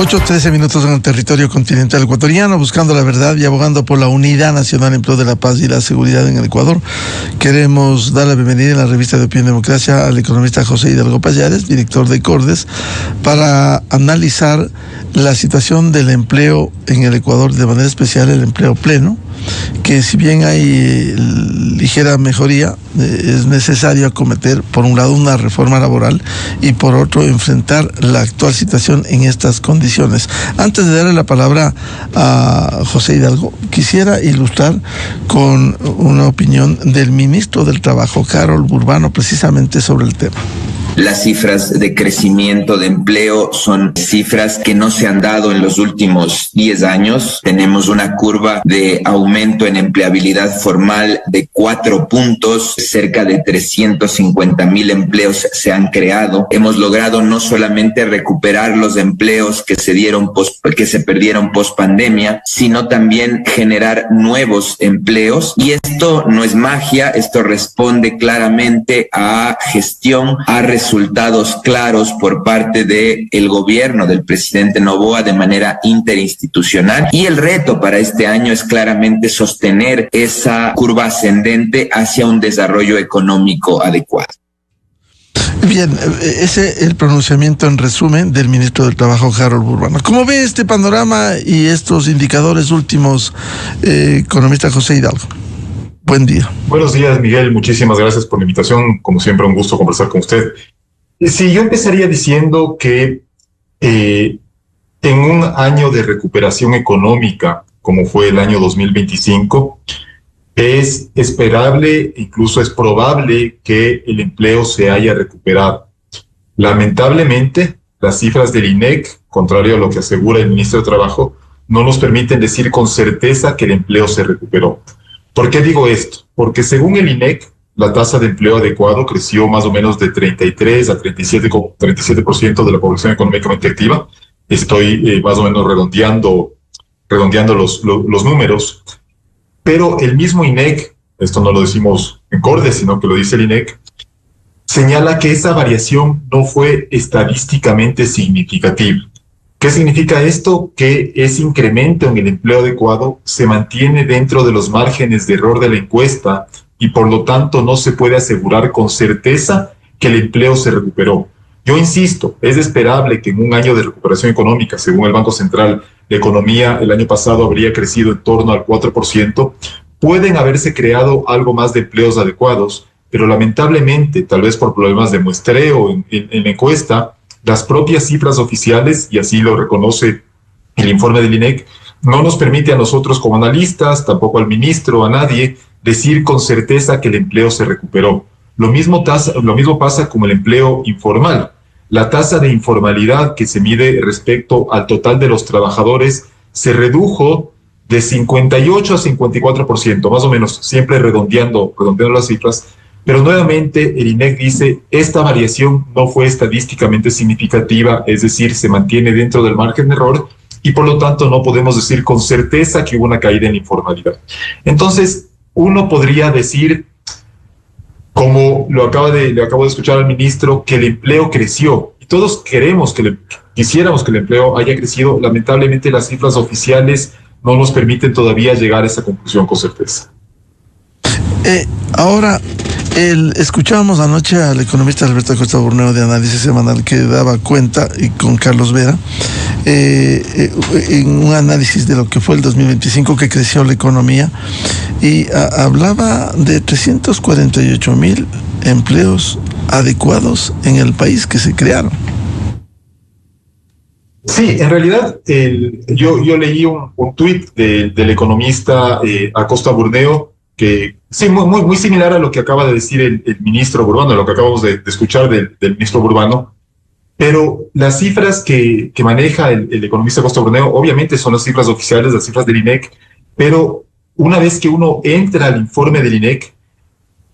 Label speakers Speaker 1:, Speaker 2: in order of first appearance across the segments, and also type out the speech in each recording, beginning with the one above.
Speaker 1: 8:13 en el territorio continental ecuatoriano, buscando la verdad y abogando por la unidad nacional en pro de la paz y la seguridad en el Ecuador. Queremos dar la bienvenida en la revista de Opinión Democracia al economista José Hidalgo Pallares, director de Cordes, para analizar la situación del empleo en el Ecuador, de manera especial el empleo pleno, que si bien hay ligera mejoría, es necesario acometer, por un lado, una reforma laboral y por otro, enfrentar la actual situación en estas condiciones. Antes de darle la palabra a José Hidalgo, quisiera ilustrar con una opinión del ministro del Trabajo, Harold Burbano, precisamente sobre el tema.
Speaker 2: Las cifras de crecimiento de empleo son cifras que no se han dado en los últimos 10 años. Tenemos una curva de aumento en empleabilidad formal de 4 puntos. Cerca de 350,000 empleos se han creado. Hemos logrado no solamente recuperar los empleos que se perdieron post pandemia, sino también generar nuevos empleos. Y esto no es magia, esto responde claramente a gestión, a resultados claros por parte del gobierno del presidente Noboa de manera interinstitucional, y el reto para este año es claramente sostener esa curva ascendente hacia un desarrollo económico adecuado.
Speaker 1: Bien, ese es el pronunciamiento en resumen del ministro del Trabajo, Harold Burbano. ¿Cómo ve este panorama y estos indicadores últimos, economista José Hidalgo? Buen día.
Speaker 3: Buenos días, Miguel. Muchísimas gracias por la invitación. Como siempre, un gusto conversar con usted. Sí, yo empezaría diciendo que en un año de recuperación económica, como fue el año 2025, es esperable, incluso es probable que el empleo se haya recuperado. Lamentablemente, las cifras del INEC, contrario a lo que asegura el ministro de Trabajo, no nos permiten decir con certeza que el empleo se recuperó. ¿Por qué digo esto? Porque según el INEC, la tasa de empleo adecuado creció más o menos de 33 a 37% de la población económicamente activa. Estoy más o menos redondeando los números. Pero el mismo INEC, esto no lo decimos en Cordes, sino que lo dice el INEC, señala que esa variación no fue estadísticamente significativa. ¿Qué significa esto? Que ese incremento en el empleo adecuado se mantiene dentro de los márgenes de error de la encuesta y por lo tanto no se puede asegurar con certeza que el empleo se recuperó. Yo insisto, es esperable que en un año de recuperación económica, según el Banco Central, la economía el año pasado habría crecido en torno al 4%, pueden haberse creado algo más de empleos adecuados, pero lamentablemente, tal vez por problemas de muestreo en la encuesta, las propias cifras oficiales, y así lo reconoce el informe del INEC, no nos permite a nosotros como analistas, tampoco al ministro, a nadie, decir con certeza que el empleo se recuperó. Lo mismo pasa con el empleo informal. La tasa de informalidad que se mide respecto al total de los trabajadores se redujo de 58 a 54%, más o menos, siempre redondeando las cifras. Pero nuevamente el INEC dice, esta variación no fue estadísticamente significativa, es decir, se mantiene dentro del margen de error y por lo tanto no podemos decir con certeza que hubo una caída en informalidad. Entonces, uno podría decir, como le acabo de escuchar al ministro, que el empleo creció y todos quisiéramos que el empleo haya crecido. Lamentablemente las cifras oficiales no nos permiten todavía llegar a esa conclusión con certeza.
Speaker 1: Ahora, escuchábamos anoche al economista Alberto Acosta Burneo de Análisis Semanal, que daba cuenta, y con Carlos Vera, en un análisis de lo que fue el 2025, que creció la economía, y hablaba de 348,000 empleos adecuados en el país que se crearon.
Speaker 3: Sí, en realidad yo leí un tuit del economista Acosta Burneo, que sí, muy similar a lo que acaba de decir el ministro Burbano, lo que acabamos de escuchar del ministro Burbano, pero las cifras que maneja el economista Acosta Burneo obviamente son las cifras oficiales, las cifras del INEC, pero una vez que uno entra al informe del INEC,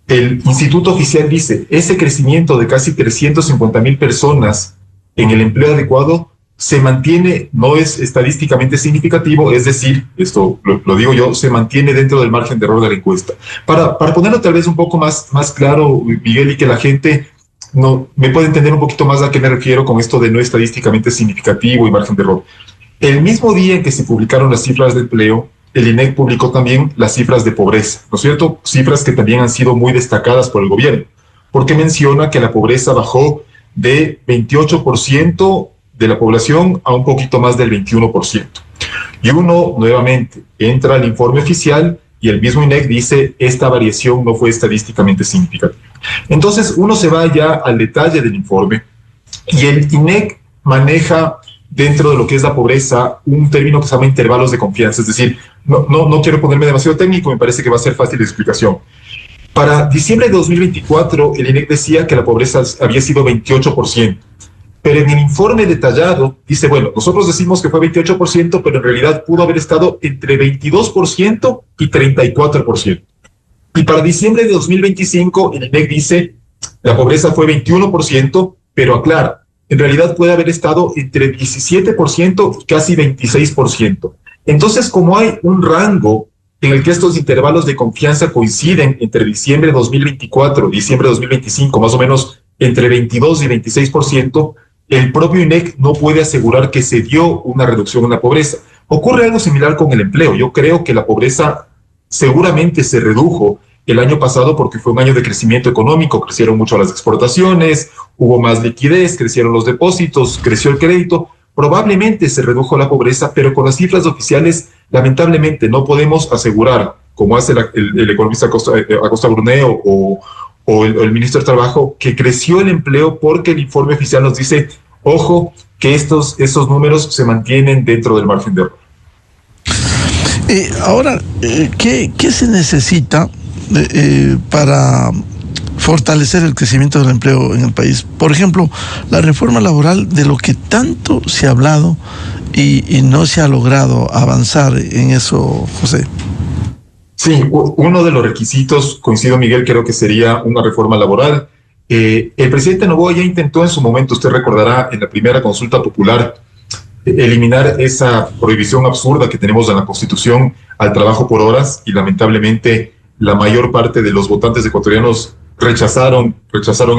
Speaker 3: el instituto oficial dice, ese crecimiento de casi 350,000 personas en el empleo adecuado se mantiene, no es estadísticamente significativo, es decir, esto lo digo yo, se mantiene dentro del margen de error de la encuesta. Para ponerlo tal vez un poco más claro, Miguel, y que la gente no, me puede entender un poquito más a qué me refiero con esto de no estadísticamente significativo y margen de error. El mismo día en que se publicaron las cifras de empleo, el INEC publicó también las cifras de pobreza, ¿no es cierto? Cifras que también han sido muy destacadas por el gobierno, porque menciona que la pobreza bajó de 28% de la población a un poquito más del 21%. Y uno, nuevamente, entra al informe oficial y el mismo INEC dice, esta variación no fue estadísticamente significativa. Entonces, uno se va ya al detalle del informe y el INEC maneja dentro de lo que es la pobreza un término que se llama intervalos de confianza. Es decir, no quiero ponerme demasiado técnico, me parece que va a ser fácil de explicación. Para diciembre de 2024, el INEC decía que la pobreza había sido 28%. Pero en el informe detallado dice, bueno, nosotros decimos que fue 28%, pero en realidad pudo haber estado entre 22% y 34%. Y para diciembre de 2025, el INEC dice, la pobreza fue 21%, pero aclara, en realidad puede haber estado entre 17% y casi 26%. Entonces, como hay un rango en el que estos intervalos de confianza coinciden entre diciembre de 2024 y diciembre de 2025, más o menos entre 22 y 26%, el propio INEC no puede asegurar que se dio una reducción en la pobreza. Ocurre algo similar con el empleo. Yo creo que la pobreza seguramente se redujo el año pasado porque fue un año de crecimiento económico, crecieron mucho las exportaciones, hubo más liquidez, crecieron los depósitos, creció el crédito, probablemente se redujo la pobreza, pero con las cifras oficiales, lamentablemente no podemos asegurar, como hace el economista Acosta Bruneo o el ministro de Trabajo, que creció el empleo porque el informe oficial nos dice, ojo, que esos números se mantienen dentro del margen de error.
Speaker 1: Ahora, ¿qué se necesita para fortalecer el crecimiento del empleo en el país? Por ejemplo, la reforma laboral, de lo que tanto se ha hablado y no se ha logrado avanzar en eso, José.
Speaker 3: Sí, uno de los requisitos, coincido Miguel, creo que sería una reforma laboral. El presidente Noboa ya intentó en su momento, usted recordará, en la primera consulta popular, eliminar esa prohibición absurda que tenemos en la Constitución al trabajo por horas, y lamentablemente la mayor parte de los votantes ecuatorianos rechazaron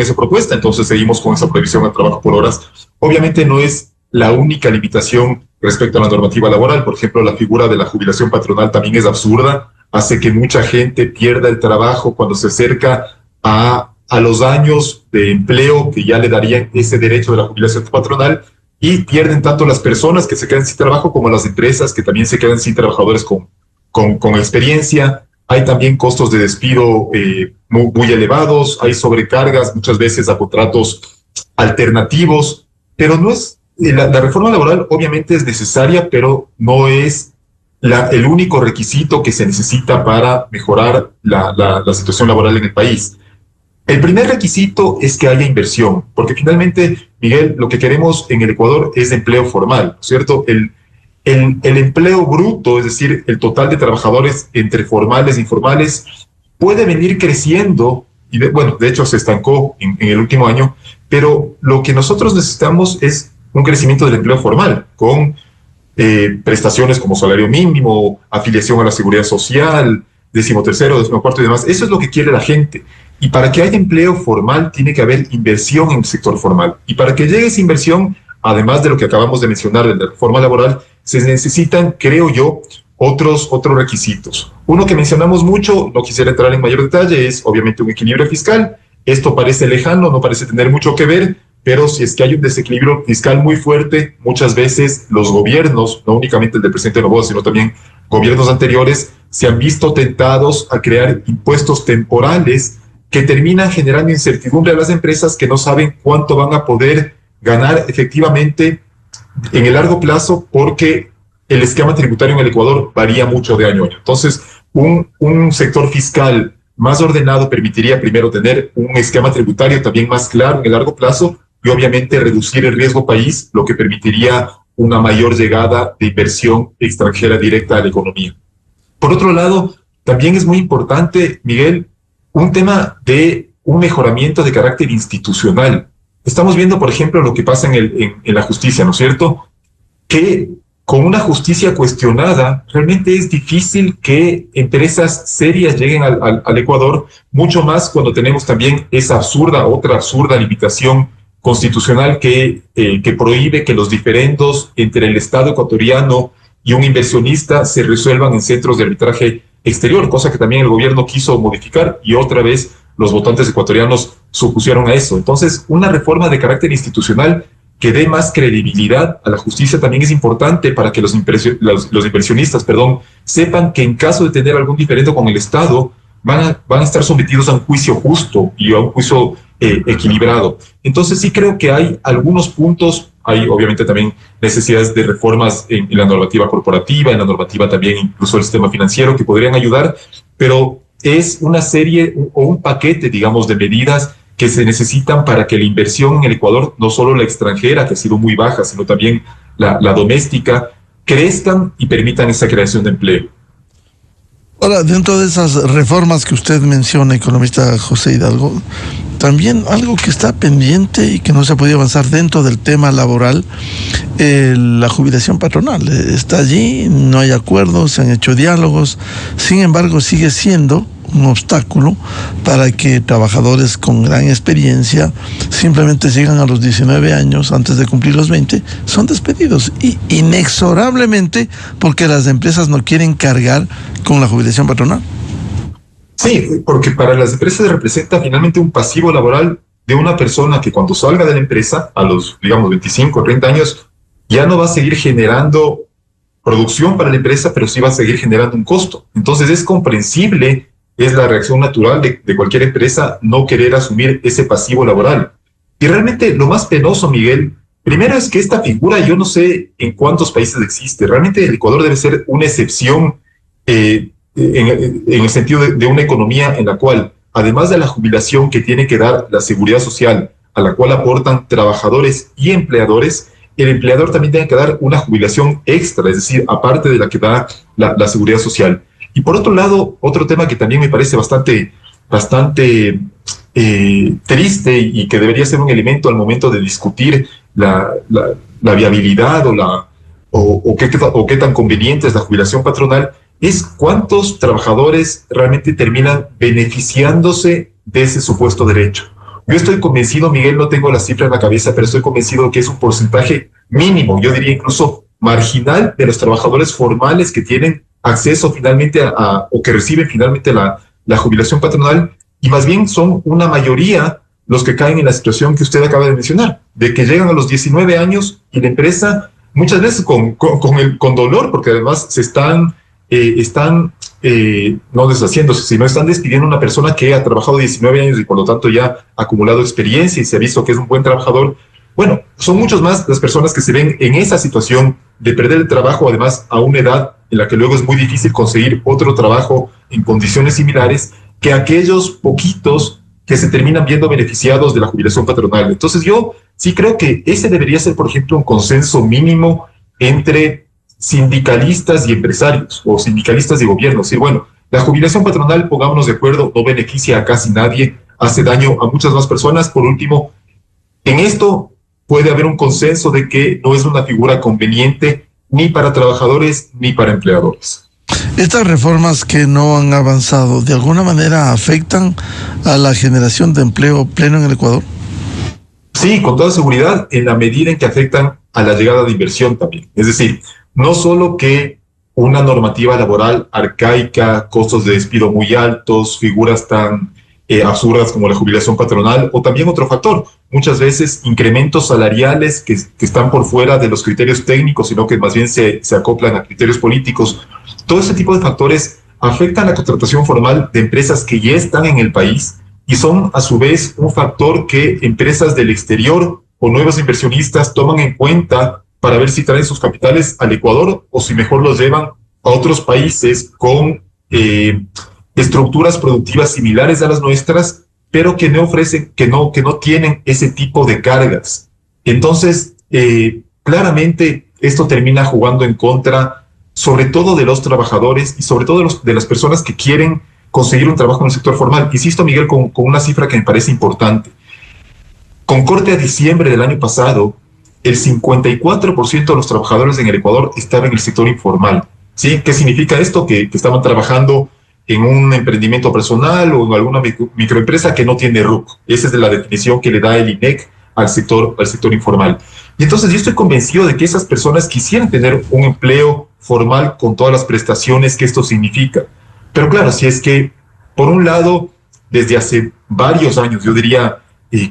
Speaker 3: esa propuesta. Entonces seguimos con esa prohibición al trabajo por horas. Obviamente no es la única limitación respecto a la normativa laboral. Por ejemplo, la figura de la jubilación patronal también es absurda, hace que mucha gente pierda el trabajo cuando se acerca a los años de empleo que ya le darían ese derecho de la jubilación patronal, y pierden tanto las personas que se quedan sin trabajo como las empresas que también se quedan sin trabajadores con experiencia. Hay también costos de despido muy elevados, hay sobrecargas muchas veces a contratos alternativos, pero no es, la reforma laboral obviamente es necesaria, pero no es el único requisito que se necesita para mejorar la situación laboral en el país. El primer requisito es que haya inversión, porque finalmente, Miguel, lo que queremos en el Ecuador es empleo formal, ¿cierto? El empleo bruto, es decir, el total de trabajadores entre formales e informales, puede venir creciendo, y de hecho se estancó en el último año, pero lo que nosotros necesitamos es un crecimiento del empleo formal, con prestaciones como salario mínimo, afiliación a la seguridad social, 13º, 14º y demás. Eso es lo que quiere la gente. Y para que haya empleo formal tiene que haber inversión en el sector formal. Y para que llegue esa inversión, además de lo que acabamos de mencionar de la reforma laboral, se necesitan, creo yo, otros requisitos. Uno que mencionamos mucho, no quisiera entrar en mayor detalle, es obviamente un equilibrio fiscal. Esto parece lejano, no parece tener mucho que ver, pero si es que hay un desequilibrio fiscal muy fuerte, muchas veces los gobiernos, no únicamente el del presidente Noboa, sino también gobiernos anteriores, se han visto tentados a crear impuestos temporales que terminan generando incertidumbre a las empresas que no saben cuánto van a poder ganar efectivamente en el largo plazo, porque el esquema tributario en el Ecuador varía mucho de año a año. Entonces, un sector fiscal más ordenado permitiría primero tener un esquema tributario también más claro en el largo plazo y obviamente reducir el riesgo país, lo que permitiría una mayor llegada de inversión extranjera directa a la economía. Por otro lado, también es muy importante, Miguel, un tema de un mejoramiento de carácter institucional. Estamos viendo, por ejemplo, lo que pasa en la justicia, ¿no es cierto? Que con una justicia cuestionada, realmente es difícil que empresas serias lleguen al Ecuador, mucho más cuando tenemos también esa otra absurda limitación constitucional que prohíbe que los diferendos entre el Estado ecuatoriano y un inversionista se resuelvan en centros de arbitraje exterior, cosa que también el gobierno quiso modificar y otra vez los votantes ecuatorianos se opusieron a eso. Entonces, una reforma de carácter institucional que dé más credibilidad a la justicia también es importante para que los inversionistas, sepan que en caso de tener algún diferendo con el Estado, van a estar sometidos a un juicio justo y a un juicio equilibrado. Entonces sí creo que hay algunos puntos, hay obviamente también necesidades de reformas en la normativa corporativa, en la normativa también incluso el sistema financiero que podrían ayudar, pero es una serie o un paquete, digamos, de medidas que se necesitan para que la inversión en el Ecuador, no solo la extranjera, que ha sido muy baja, sino también la doméstica, crezcan y permitan esa creación de empleo.
Speaker 1: Ahora, dentro de esas reformas que usted menciona, economista José Hidalgo, también algo que está pendiente y que no se ha podido avanzar dentro del tema laboral, la jubilación patronal. Está allí, no hay acuerdos, se han hecho diálogos, sin embargo sigue siendo un obstáculo para que trabajadores con gran experiencia simplemente llegan a los 19 años, antes de cumplir los 20, son despedidos y inexorablemente porque las empresas no quieren cargar con la jubilación patronal.
Speaker 3: Sí, porque para las empresas representa finalmente un pasivo laboral de una persona que cuando salga de la empresa a los, digamos, 25 o 30 años, ya no va a seguir generando producción para la empresa, pero sí va a seguir generando un costo. Entonces es comprensible, es la reacción natural de cualquier empresa no querer asumir ese pasivo laboral. Y realmente lo más penoso, Miguel, primero es que esta figura yo no sé en cuántos países existe. Realmente el Ecuador debe ser una excepción en el sentido de una economía en la cual, además de la jubilación que tiene que dar la seguridad social, a la cual aportan trabajadores y empleadores, el empleador también tiene que dar una jubilación extra, es decir, aparte de la que da la seguridad social. Y por otro lado, otro tema que también me parece bastante triste y que debería ser un elemento al momento de discutir la viabilidad o qué tan conveniente es la jubilación patronal, es cuántos trabajadores realmente terminan beneficiándose de ese supuesto derecho. Yo estoy convencido, Miguel, no tengo la cifra en la cabeza, pero estoy convencido que es un porcentaje mínimo, yo diría incluso marginal, de los trabajadores formales que tienen acceso finalmente o que reciben finalmente la jubilación patronal, y más bien son una mayoría los que caen en la situación que usted acaba de mencionar, de que llegan a los 19 años y la empresa, muchas veces con dolor, porque además se están no deshaciéndose, sino están despidiendo a una persona que ha trabajado 19 años y por lo tanto ya ha acumulado experiencia y se ha visto que es un buen trabajador. Bueno, son muchos más las personas que se ven en esa situación de perder el trabajo, además a una edad en la que luego es muy difícil conseguir otro trabajo en condiciones similares, que aquellos poquitos que se terminan viendo beneficiados de la jubilación patronal. Entonces yo sí creo que ese debería ser, por ejemplo, un consenso mínimo entre sindicalistas y empresarios, o sindicalistas y gobierno. Es decir, bueno, la jubilación patronal, pongámonos de acuerdo, no beneficia a casi nadie, hace daño a muchas más personas. Por último, en esto puede haber un consenso de que no es una figura conveniente ni para trabajadores ni para empleadores.
Speaker 1: Estas reformas que no han avanzado, ¿de alguna manera afectan a la generación de empleo pleno en el Ecuador?
Speaker 3: Sí, con toda seguridad, en la medida en que afectan a la llegada de inversión también. Es decir, no solo que una normativa laboral arcaica, costos de despido muy altos, figuras tan absurdas como la jubilación patronal, o también otro factor, muchas veces incrementos salariales que están por fuera de los criterios técnicos, sino que más bien se acoplan a criterios políticos. Todo ese tipo de factores afectan la contratación formal de empresas que ya están en el país y son a su vez un factor que empresas del exterior o nuevos inversionistas toman en cuenta para ver si traen sus capitales al Ecuador o si mejor los llevan a otros países con estructuras productivas similares a las nuestras, pero que no ofrecen, que no tienen ese tipo de cargas. Entonces, claramente esto termina jugando en contra, sobre todo de los trabajadores y sobre todo de las personas que quieren conseguir un trabajo en el sector formal. Insisto, Miguel, con una cifra que me parece importante. Con corte a diciembre del año pasado, el 54% de los trabajadores en el Ecuador estaban en el sector informal. ¿Sí? ¿Qué significa esto? Que estaban trabajando en un emprendimiento personal o en alguna microempresa que no tiene RUC. Esa es la definición que le da el INEC al sector informal. Y entonces yo estoy convencido de que esas personas quisieran tener un empleo formal con todas las prestaciones que esto significa. Pero claro, si es que, por un lado, desde hace varios años, yo diría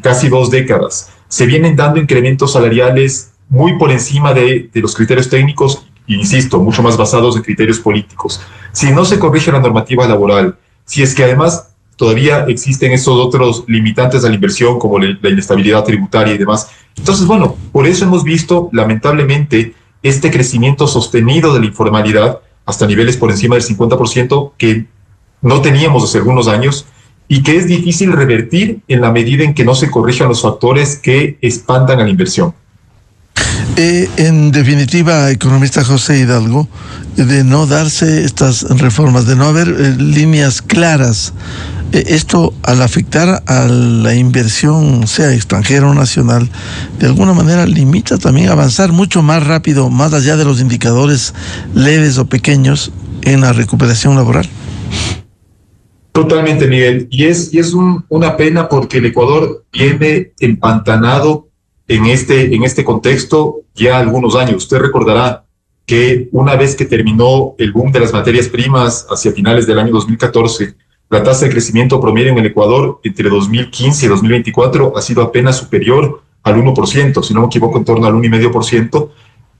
Speaker 3: casi 2 décadas, se vienen dando incrementos salariales muy por encima de los criterios técnicos, insisto, mucho más basados en criterios políticos. Si no se corrige la normativa laboral, si es que además todavía existen esos otros limitantes a la inversión, como la inestabilidad tributaria y demás. Entonces, bueno, por eso hemos visto, lamentablemente, este crecimiento sostenido de la informalidad hasta niveles por encima del 50% que no teníamos hace algunos años y que es difícil revertir en la medida en que no se corrijan los factores que expandan a la inversión.
Speaker 1: En definitiva, economista José Hidalgo, de no darse estas reformas, de no haber líneas claras, esto al afectar a la inversión, sea extranjera o nacional, de alguna manera limita también avanzar mucho más rápido, más allá de los indicadores leves o pequeños en la recuperación laboral.
Speaker 3: Totalmente, Miguel. Y es una pena porque el Ecuador viene empantanado en este contexto ya algunos años. Usted recordará que una vez que terminó el boom de las materias primas hacia finales del año 2014, la tasa de crecimiento promedio en el Ecuador entre 2015 y 2024 ha sido apenas superior al 1%, si no me equivoco, en torno al 1,5%,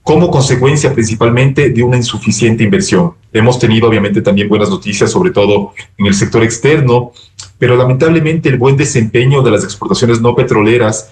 Speaker 3: como consecuencia principalmente de una insuficiente inversión. Hemos tenido obviamente también buenas noticias, sobre todo en el sector externo, pero lamentablemente el buen desempeño de las exportaciones no petroleras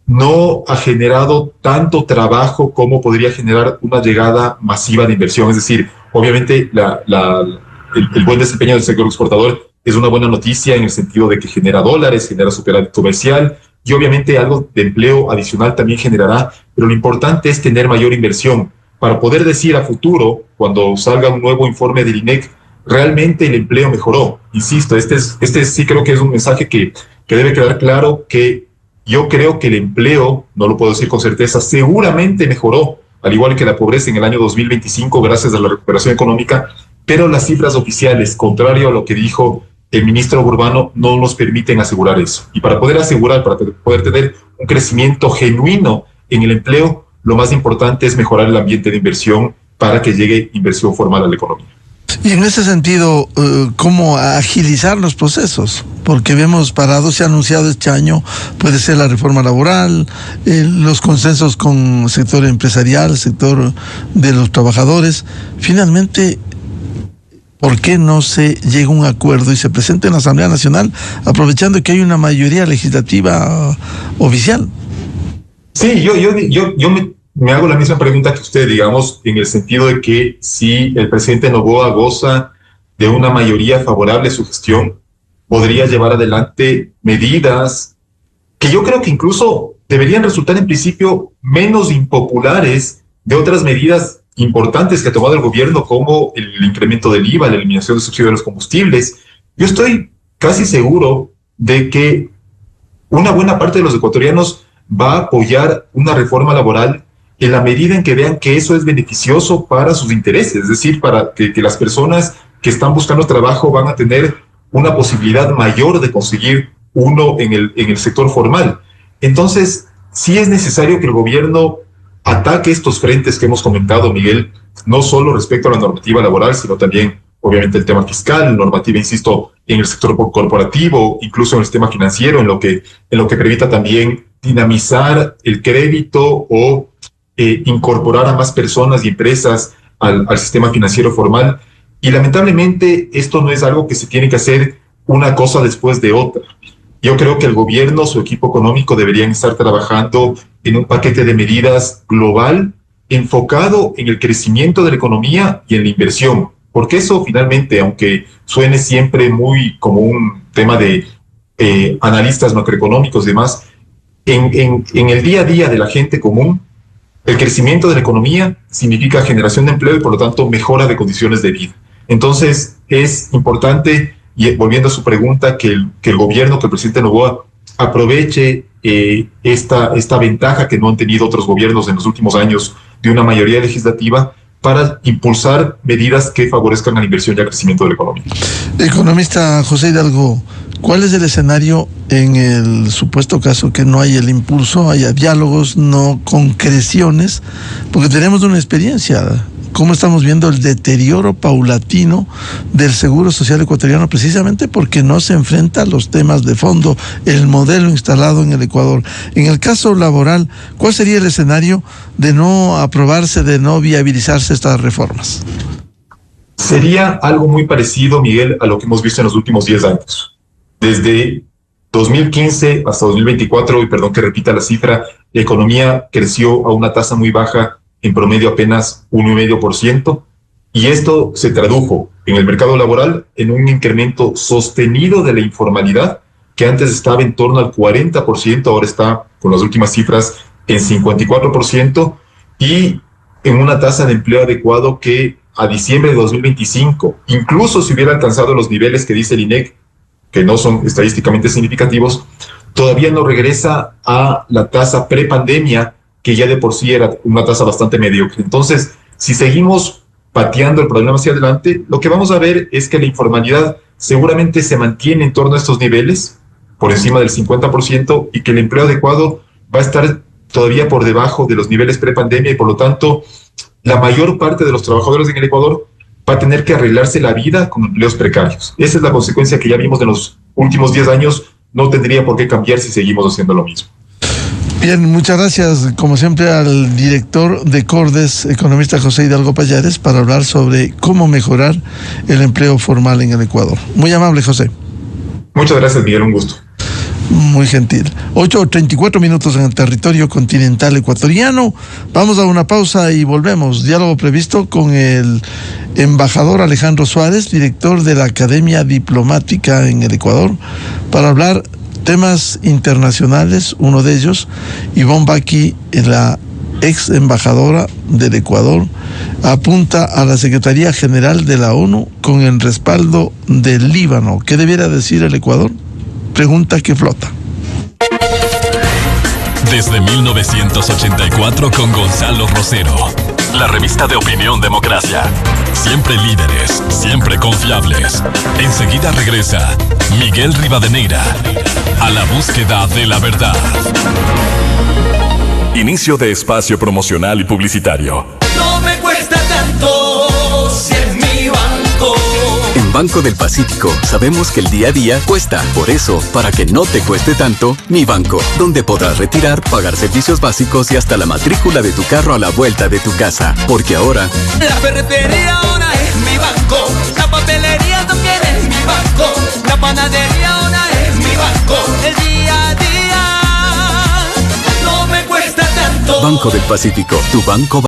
Speaker 3: no ha generado tanto trabajo como podría generar una llegada masiva de inversión. Es decir, obviamente el buen desempeño del sector exportador es una buena noticia en el sentido de que genera dólares, genera superávit comercial y obviamente algo de empleo adicional también generará, pero lo importante es tener mayor inversión para poder decir a futuro, cuando salga un nuevo informe del INEC, realmente el empleo mejoró. Insisto, este sí creo que es un mensaje que debe quedar claro, que yo creo que el empleo, no lo puedo decir con certeza, seguramente mejoró, al igual que la pobreza en el año 2025 gracias a la recuperación económica, pero las cifras oficiales, contrario a lo que dijo el ministro Urbano, no nos permiten asegurar eso. Y para poder asegurar, para poder tener un crecimiento genuino en el empleo, lo más importante es mejorar el ambiente de inversión para que llegue inversión formal a la economía.
Speaker 1: Y en ese sentido, ¿cómo agilizar los procesos? Porque vemos parados, se ha anunciado este año, puede ser la reforma laboral, los consensos con el sector empresarial, el sector de los trabajadores. Finalmente, ¿por qué no se llega a un acuerdo y se presenta en la Asamblea Nacional, aprovechando que hay una mayoría legislativa oficial?
Speaker 3: Sí, yo me hago la misma pregunta que usted, digamos, en el sentido de que si el presidente Noboa goza de una mayoría favorable a su gestión, podría llevar adelante medidas que yo creo que incluso deberían resultar en principio menos impopulares de otras medidas importantes que ha tomado el gobierno, como el incremento del IVA, la eliminación del subsidio de los combustibles. Yo estoy casi seguro de que una buena parte de los ecuatorianos va a apoyar una reforma laboral en la medida en que vean que eso es beneficioso para sus intereses, es decir, para que las personas que están buscando trabajo van a tener una posibilidad mayor de conseguir uno en el sector formal. Entonces, sí es necesario que el gobierno ataque estos frentes que hemos comentado, Miguel, no solo respecto a la normativa laboral, sino también, obviamente, el tema fiscal, normativa, insisto, en el sector corporativo, incluso en el sistema financiero, en lo que permita también dinamizar el crédito o incorporar a más personas y empresas al sistema financiero formal. Y lamentablemente esto no es algo que se tiene que hacer una cosa después de otra. Yo creo que el gobierno, su equipo económico deberían estar trabajando en un paquete de medidas global enfocado en el crecimiento de la economía y en la inversión, porque eso finalmente, aunque suene siempre muy como un tema de analistas macroeconómicos y demás, en el día a día de la gente común, el crecimiento de la economía significa generación de empleo y por lo tanto mejora de condiciones de vida. Entonces es importante, y volviendo a su pregunta, que el gobierno, que el presidente Noboa aproveche esta ventaja que no han tenido otros gobiernos en los últimos años de una mayoría legislativa para impulsar medidas que favorezcan la inversión y el crecimiento de la economía.
Speaker 1: Economista José Hidalgo, ¿cuál es el escenario en el supuesto caso que no haya el impulso, haya diálogos, no concreciones? Porque tenemos una experiencia. ¿Cómo estamos viendo el deterioro paulatino del Seguro Social ecuatoriano? Precisamente porque no se enfrenta a los temas de fondo, el modelo instalado en el Ecuador. En el caso laboral, ¿cuál sería el escenario de no aprobarse, de no viabilizarse estas reformas?
Speaker 3: Sería algo muy parecido, Miguel, a lo que hemos visto en los últimos 10 años. Desde 2015 hasta 2024, y perdón que repita la cifra, la economía creció a una tasa muy baja, en promedio apenas 1,5%, y esto se tradujo en el mercado laboral en un incremento sostenido de la informalidad, que antes estaba en torno al 40%, ahora está, con las últimas cifras, en 54%, y en una tasa de empleo adecuado que a diciembre de 2025, incluso si hubiera alcanzado los niveles que dice el INEC, que no son estadísticamente significativos, todavía no regresa a la tasa prepandemia, que ya de por sí era una tasa bastante mediocre. Entonces, si seguimos pateando el problema hacia adelante, lo que vamos a ver es que la informalidad seguramente se mantiene en torno a estos niveles, por encima del 50%, y que el empleo adecuado va a estar todavía por debajo de los niveles prepandemia, y por lo tanto, la mayor parte de los trabajadores en el Ecuador va a tener que arreglarse la vida con empleos precarios. Esa es la consecuencia que ya vimos en los últimos 10 años, no tendría por qué cambiar si seguimos haciendo lo mismo.
Speaker 1: Bien, muchas gracias, como siempre, al director de Cordes, economista José Hidalgo Pallares, para hablar sobre cómo mejorar el empleo formal en el Ecuador. Muy amable, José.
Speaker 3: Muchas gracias, Miguel, un gusto.
Speaker 1: Muy gentil. 8:34 en el territorio continental ecuatoriano. Vamos a una pausa y volvemos. Diálogo previsto con el embajador Alejandro Suárez, director de la Academia Diplomática en el Ecuador, para hablar temas internacionales. Uno de ellos, Ivonne Baki, la ex embajadora del Ecuador, apunta a la Secretaría General de la ONU con el respaldo del Líbano. ¿Qué debiera decir el Ecuador? Pregunta que flota.
Speaker 4: Desde 1984 con Gonzalo Rosero, la revista de opinión Democracia. Siempre líderes, siempre confiables. Enseguida regresa Miguel Rivadeneira a la búsqueda de la verdad. Inicio de espacio promocional y publicitario.
Speaker 5: No me cuesta tanto si es mi banco.
Speaker 6: En Banco del Pacífico sabemos que el día a día cuesta. Por eso, para que no te cueste tanto, Mi Banco, donde podrás retirar, pagar servicios básicos y hasta la matrícula de tu carro a la vuelta de tu casa. Porque ahora
Speaker 5: La ferretería ahora es mi banco. La papelería también es mi banco. La panadería ahora es mi banco. El día a día no me cuesta tanto.
Speaker 6: Banco del Pacífico, tu banco